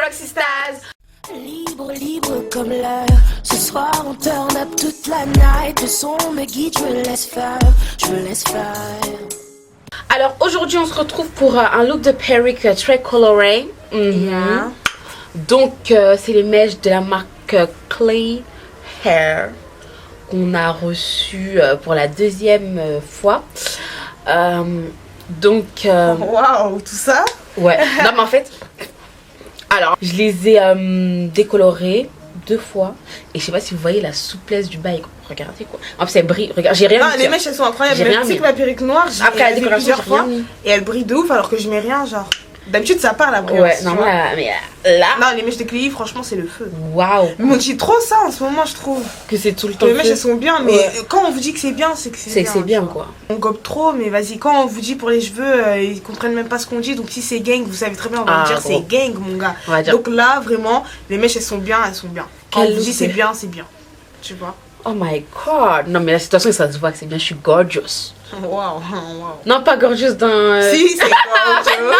Foxy Stars. Libre, libre comme l'air. Ce soir on turn up toute la night. Le son me guide, je me laisse faire, je me laisse faire. Alors aujourd'hui on se retrouve pour un look de perruque très coloré. Yeah. Donc c'est les mèches de la marque Clay Hair qu'on a reçu pour la deuxième fois. Waouh, tout ça? Ouais. Non mais en fait, alors je les ai décolorées 2 fois et je sais pas si vous voyez la souplesse du bail. Regardez quoi. En plus elle brille. Regarde, j'ai rien Non, mis. les mèches elles sont incroyables. J'ai rien Tu sais mis. que ma perruque noire, Après la l'ai décoration, plusieurs j'ai rien fois mis. et elle brille de ouf alors que je mets rien, genre. D'habitude ça part la brillance. Ouais, tu non, vois. mais là, Non, les mèches de Clélie, franchement, c'est le feu. waouh, Mais on dit trop ça en ce moment, je trouve. que c'est tout le temps. Les mèches fait. elles sont bien, mais Ouais. quand on vous dit que c'est bien, c'est que C'est que c'est tu bien vois. quoi. On gobe trop, mais vas-y, quand on vous dit pour les cheveux, ils comprennent même pas ce qu'on dit. Donc si c'est gang, vous savez très bien, on va Ah, dire gros. c'est gang, mon gars. On va dire. Donc là, vraiment, les mèches elles sont bien, elles sont bien. Quand Quel on vous dit look c'est de- bien, c'est bien. Tu vois. Oh my god. Non mais la situation ça se voit que c'est bien, je suis gorgeous. Waouh, waouh. Non pas gorgeous dans... Si, c'est gorgeous.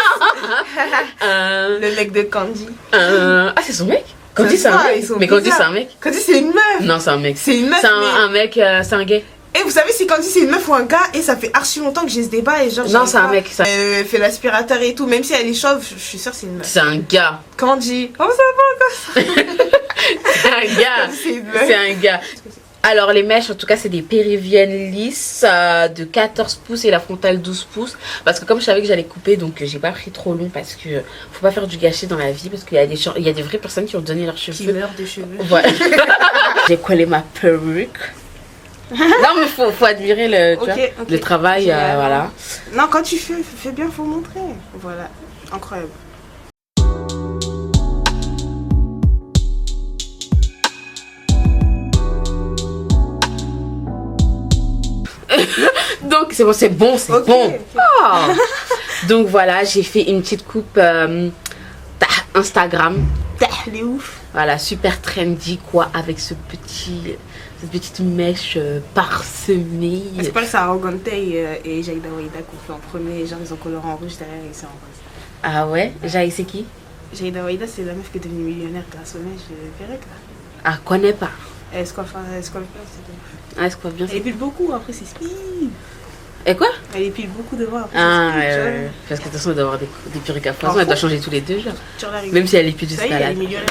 Le... Le mec de Candy. Ah c'est son mec. Candy Ça c'est se un voit, mec. ils sont Mais Candy bizarres. c'est un mec. Candy c'est une meuf. Non c'est un mec. C'est une meuf. C'est un, mais- un mec, c'est un gay. Et vous savez si Candy c'est une meuf ou un gars, et ça fait archi longtemps que j'ai ce débat et genre. Non j'arrive c'est un pas. mec. Ça... Elle fait l'aspirateur et tout, même si elle est chauve, je suis sûre que c'est une meuf. C'est un gars. Candy. Oh ça va encore. C'est un gars. C'est une meuf. C'est un gars. Alors les mèches en tout cas c'est des péruviennes lisses de 14 pouces et la frontale 12 pouces. Parce que comme je savais que j'allais couper donc j'ai pas pris trop long parce que faut pas faire du gâchis dans la vie. Parce qu'il y a il y a des vraies personnes qui ont donné leurs Qui cheveux. meurt des cheveux. Voilà. J'ai collé ma perruque. Non mais faut admirer le, tu Ok, vois, ok. le travail, Génial. voilà. Non, quand tu fais bien, faut montrer. Voilà. Incroyable. Donc c'est bon, c'est bon, c'est Ok, bon. ok. Oh. Donc voilà, j'ai fait une petite coupe Instagram. Elle est ouf. Voilà, super trendy quoi, avec cette petite mèche parsemée. C'est pas que c'est Arrogante et Jaïda Waïda qu'on fait en premier. Genre, ils ont coloré en rouge derrière et c'est en rose. Ah ouais, Jaï c'est qui? Jaïda Waïda, c'est la meuf qui est devenue millionnaire grâce aux mèches perruques là. Ah, connais pas. Elle se coiffe bien, c'est de ouf. Ah, est-ce qu'on va bien Elle épile beaucoup, après c'est speed. Et quoi? Elle épile beaucoup devant, après Ah, c'est speed. tu vois. parce que de toute façon, elle doit avoir des perruques à foison, En elle doit fond. changer tous les 2 jours. Sur la rive. Même si elle est plus Ça jusqu'à y est, là. elle est millionnaire.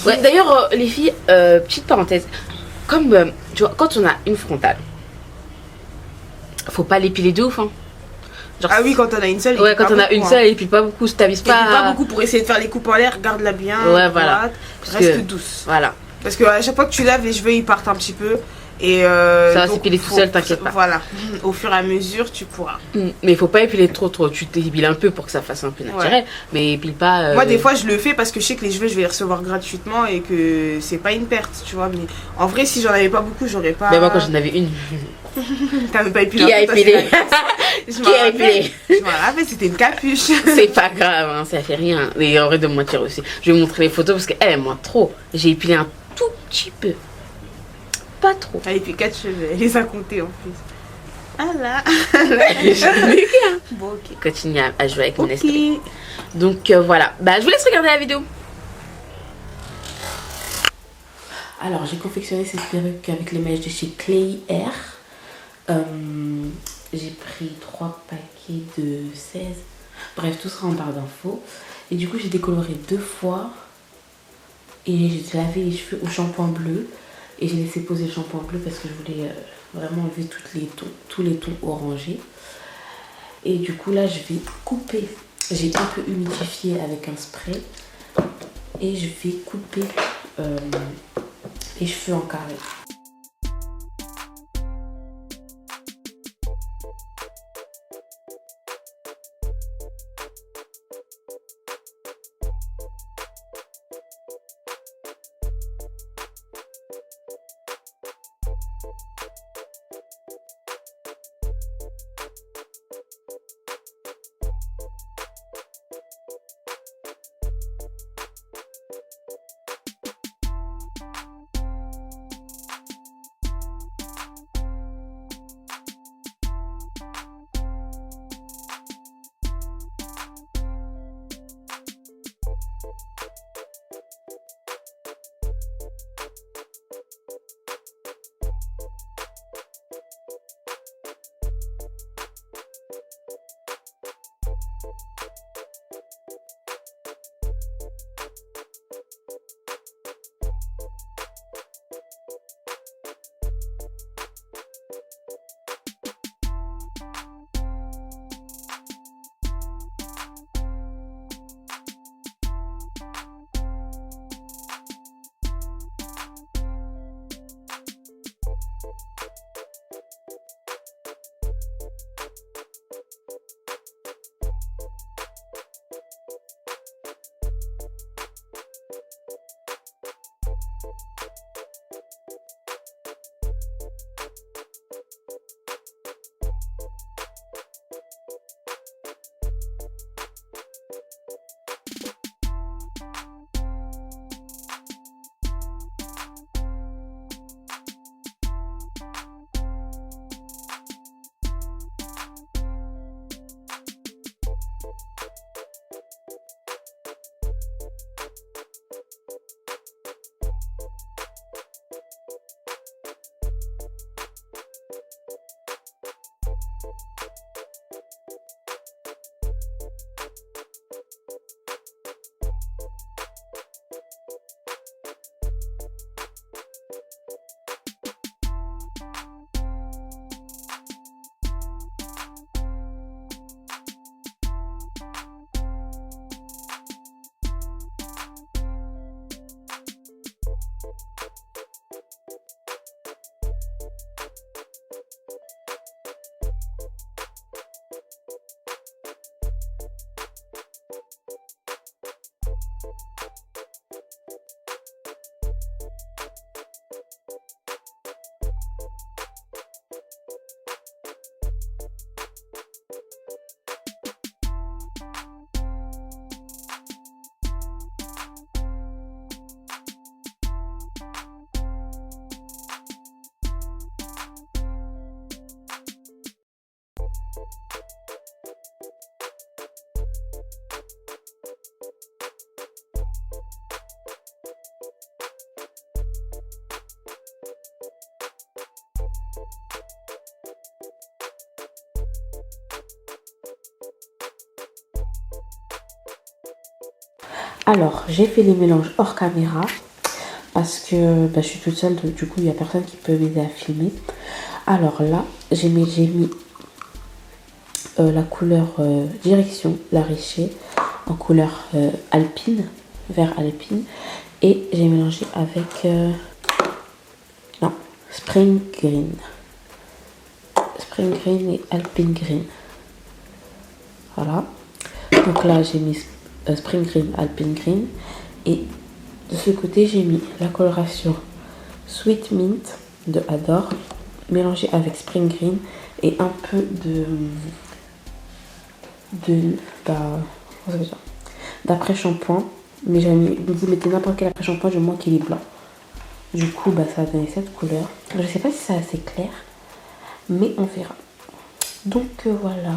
Ouais, d'ailleurs, les filles, petite parenthèse, comme tu vois, quand on a une frontale, faut pas l'épiler de ouf, hein. Genre, Ah oui, quand on a une seule. ouais, elle quand épile on a pas une beaucoup, seule, hein. elle épile pas beaucoup, je t'avise Elle épile pas. pas beaucoup pour essayer de faire les coupes en l'air, garde-la bien. Ouais, voilà. droite, Parce reste que- douce. Voilà. Parce que à chaque fois que tu laves, les cheveux ils partent un petit peu. Et Ça va donc, s'épiler tout faut- seul, t'inquiète pas. Voilà. Au fur et à mesure, tu pourras. Mais il faut pas épiler trop. Tu t'épiles un peu pour que ça fasse un peu naturel. Mais épile pas. Moi, des fois, je le fais parce que je sais que les cheveux, je vais les recevoir gratuitement et que c'est pas une perte, tu vois. Mais en vrai, si j'en avais pas beaucoup, j'aurais pas. Mais moi, quand j'en avais une. T'avais pas épilé. Qui a en fait, toi, épilé? Je Qui m'en a rappelle. épilé? Je m'en rappelle, c'était une capuche. C'est pas grave, hein, ça fait rien. Et en vrai de me mentir aussi. Je vais vous montrer les photos parce qu'elle ment trop. J'ai épilé un tout petit peu. Pas trop. Et puis 4 cheveux, elle les a comptés en plus. Ah là. Bon, ok. Continue à jouer avec mon Ok. esprit. Donc voilà. Bah, je vous laisse regarder la vidéo. Alors, j'ai confectionné cette perruque avec les mèches de chez Clay Hair. J'ai pris 3 paquets de 16. Bref, tout sera en barre d'infos. Et du coup, j'ai décoloré 2 fois. Et j'ai lavé les cheveux au shampoing bleu. Et j'ai laissé poser le shampoing bleu parce que je voulais vraiment enlever tous les tons orangés. Et du coup, là, je vais couper. J'ai un peu humidifié avec un spray. Et je vais couper les cheveux en carré. Alors, j'ai fait les mélanges hors caméra parce que je suis toute seule, donc du coup, il n'y a personne qui peut m'aider à filmer. Alors là, j'ai mis la couleur direction, l'araiché, en couleur alpine, vert alpine. Et j'ai mélangé avec Spring Green. Spring Green et Alpine Green. Voilà. Donc là, j'ai mis Spring Green, Alpine Green. Et de ce côté, j'ai mis la coloration Sweet Mint de Adore, mélangée avec Spring Green et un peu d'après-shampoing. Mais vous mettez n'importe quel après-shampoing du moment qu'il est blanc. Du coup, ça a donné cette couleur. Je ne sais pas si c'est assez clair, mais on verra. Donc voilà.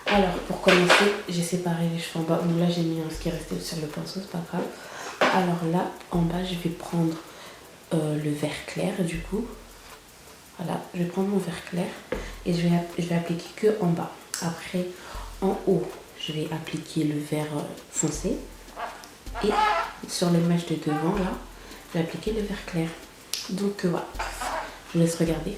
Alors pour commencer, j'ai séparé les cheveux en bas. Bon là j'ai mis ce qui est resté sur le pinceau, c'est pas grave. Alors là en bas je vais prendre le vert clair du coup. Voilà, je vais prendre mon vert clair et je vais appliquer que en bas. Après en haut je vais appliquer le vert foncé. Et sur les mèches de devant là, je vais appliquer le vert clair. Donc voilà, je vous laisse regarder.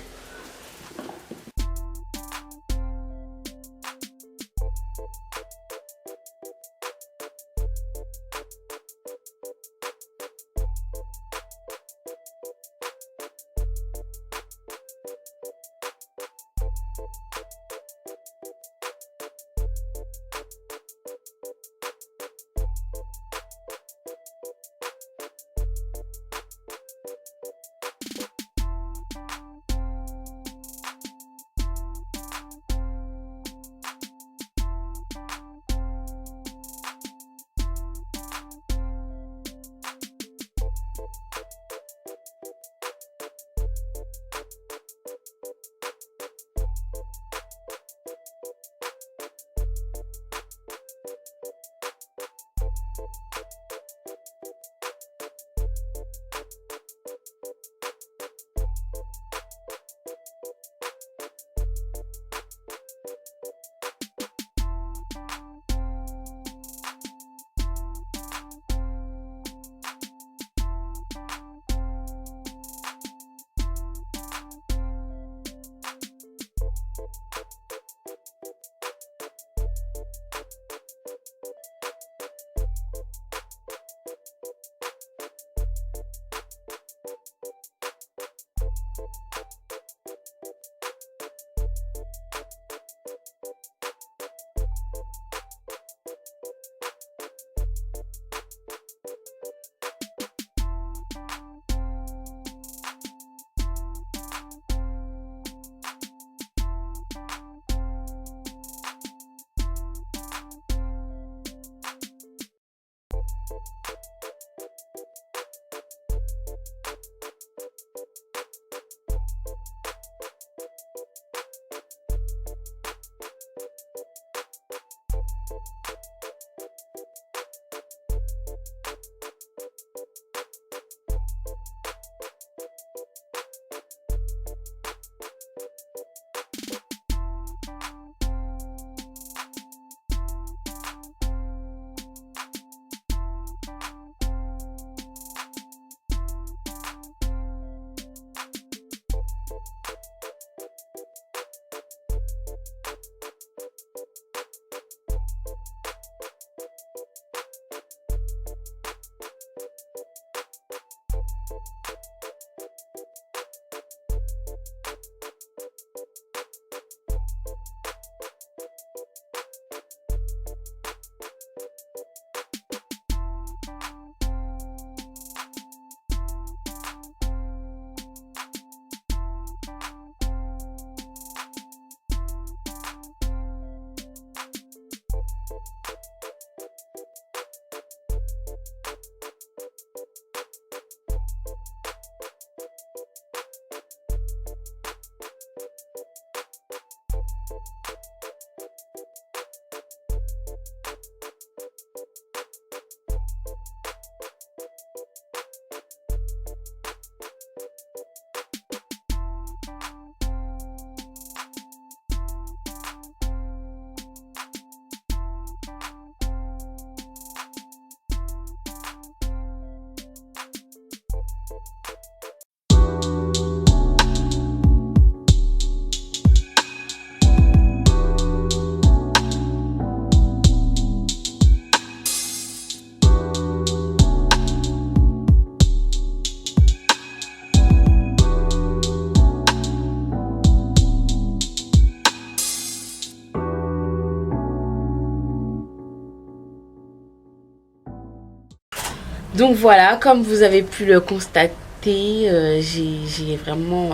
Donc voilà, comme vous avez pu le constater, j'ai vraiment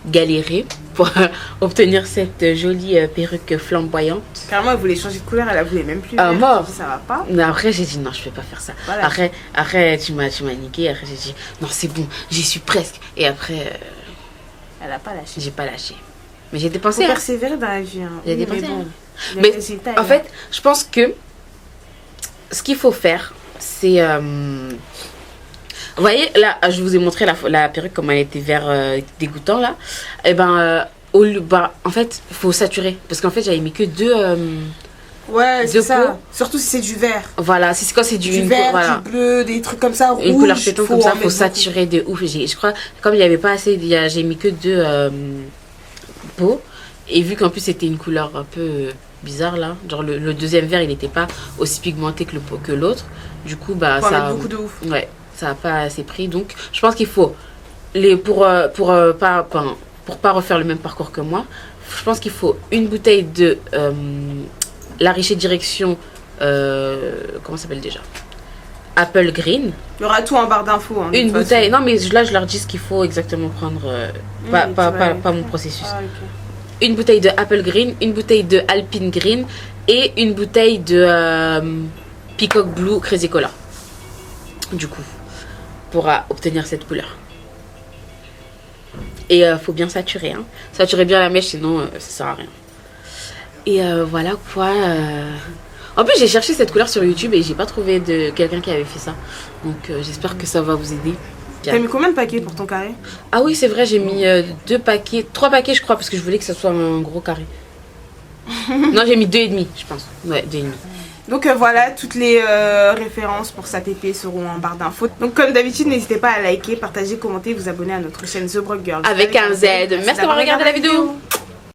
galéré pour obtenir cette jolie perruque flamboyante. Carrément, elle voulait changer de couleur, elle la voulait même plus. Mort. Ça va pas. Mais après, j'ai dit non, je peux pas faire ça. Voilà. Après tu m'as niqué. Après, j'ai dit non, c'est bon, j'y suis presque. Et après, Elle a pas lâché. j'ai pas lâché. Mais j'ai dépensé. Faut Hein. persévérer dans la vie. Hein. J'ai Oui, dépensé. mais bon, Mais les résultats, en fait, je pense que ce qu'il faut faire, c'est. Vous voyez, là, je vous ai montré la perruque, comment elle était vert dégoûtant, là. Et ben, en fait, il faut saturer. Parce qu'en fait, j'avais mis que deux. ouais, c'est deux ça. peaux. Surtout si c'est du vert. Voilà, c'est quand c'est Du une vert, voilà. du bleu, des trucs comme ça, rouge. Une couleur péton comme ça, en faut mettre saturer de ouf. Je crois, comme il n'y avait pas assez, j'ai mis que deux peaux. Et vu qu'en plus, c'était une couleur un peu bizarre, là. Genre, le deuxième vert, il n'était pas aussi pigmenté que l'autre. Du coup, bah, beaucoup. Faut en ça. mettre beaucoup de ouf. Ouais, ça n'a pas assez pris. Donc, je pense qu'il faut, pour pas refaire le même parcours que moi, je pense qu'il faut une bouteille de La Richée Direction, comment ça s'appelle déjà, Apple Green. Il y aura tout en barre d'infos. Hein, de Une toute bouteille, façon. non mais là je leur dis ce qu'il faut exactement prendre, pas mon processus. Ah, ok. Une bouteille de Apple Green, une bouteille de Alpine Green et une bouteille de Peacock Blue Crazy Cola. Du coup, pour obtenir cette couleur. Et faut bien saturer, hein. Saturer bien la mèche, sinon ça sert à rien. Et voilà quoi. En plus, j'ai cherché cette couleur sur YouTube et j'ai pas trouvé de quelqu'un qui avait fait ça. Donc j'espère que ça va vous aider. T'as mis combien de paquets pour ton carré? Ah oui, c'est vrai, j'ai mis 3 paquets, je crois, parce que je voulais que ça soit un gros carré. Non, j'ai mis 2,5, je pense. Ouais, 2,5. Donc voilà, toutes les références pour sa TP seront en barre d'infos. Donc comme d'habitude, n'hésitez pas à liker, partager, commenter, vous abonner à notre chaîne The Broke Girl. Avec un Z. Merci d'avoir regardé la vidéo.